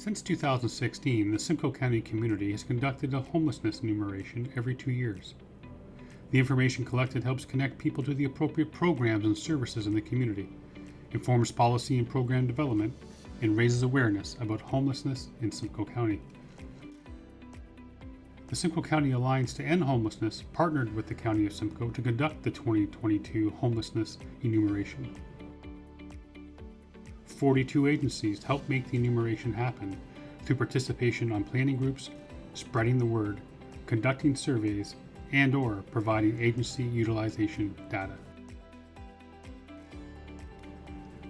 Since 2016, the Simcoe County community has conducted a homelessness enumeration every 2 years. The information collected helps connect people to the appropriate programs and services in the community, informs policy and program development, and raises awareness about homelessness in Simcoe County. The Simcoe County Alliance to End Homelessness partnered with the County of Simcoe to conduct the 2022 Homelessness Enumeration. 42 agencies helped make the enumeration happen through participation on planning groups, spreading the word, conducting surveys, and/or providing agency utilization data.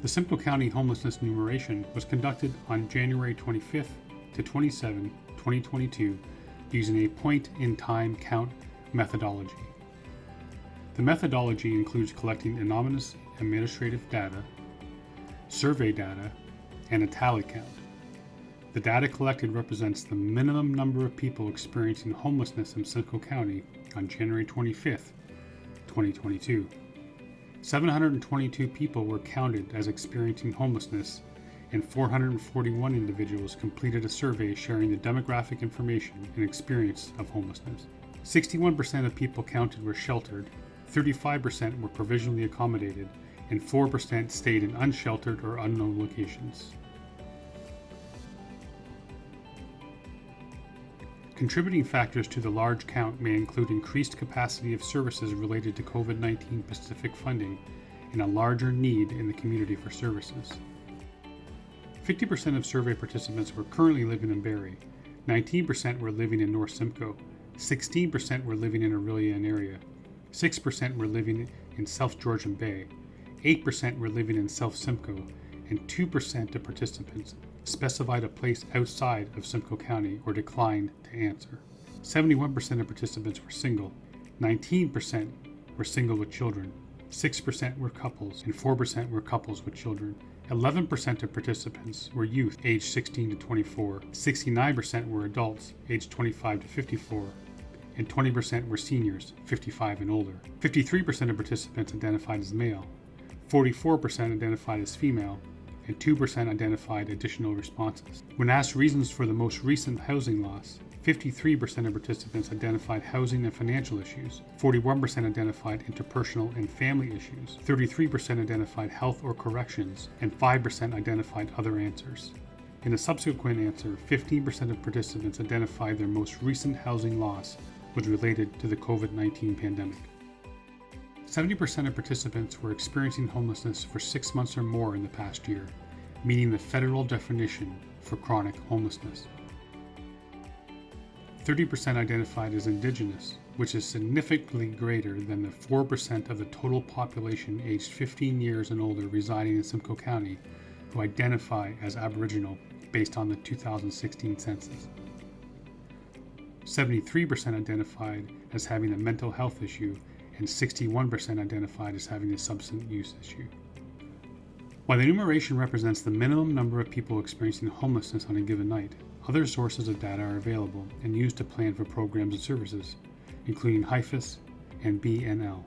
The Simcoe County Homelessness Enumeration was conducted on January 25th to 27, 2022, using a point-in-time count methodology. The methodology includes collecting anonymous administrative data, survey data, and a tally count. The data collected represents the minimum number of people experiencing homelessness in Simcoe County on January 25th, 2022. 722 people were counted as experiencing homelessness, and 441 individuals completed a survey sharing the demographic information and experience of homelessness. 61% of people counted were sheltered, 35% were provisionally accommodated, and 4% stayed in unsheltered or unknown locations. Contributing factors to the large count may include increased capacity of services related to COVID-19 specific funding and a larger need in the community for services. 50% of survey participants were currently living in Barrie, 19% were living in North Simcoe, 16% were living in Aurelian area, 6% were living in South Georgian Bay, 8% were living in South Simcoe, and 2% of participants specified a place outside of Simcoe County or declined to answer. 71% of participants were single, 19% were single with children, 6% were couples, and 4% were couples with children. 11% of participants were youth aged 16 to 24, 69% were adults aged 25 to 54, and 20% were seniors 55 and older. 53% of participants identified as male, 44% identified as female, and 2% identified additional responses. When asked reasons for the most recent housing loss, 53% of participants identified housing and financial issues, 41% identified interpersonal and family issues, 33% identified health or corrections, and 5% identified other answers. In a subsequent answer, 15% of participants identified their most recent housing loss was related to the COVID-19 pandemic. 70% of participants were experiencing homelessness for 6 months or more in the past year, meeting the federal definition for chronic homelessness. 30% identified as Indigenous, which is significantly greater than the 4% of the total population aged 15 years and older residing in Simcoe County who identify as Aboriginal based on the 2016 census. 73% identified as having a mental health issue, and 61% identified as having a substance use issue. While the enumeration represents the minimum number of people experiencing homelessness on a given night, other sources of data are available and used to plan for programs and services, including HIFIS and BNL.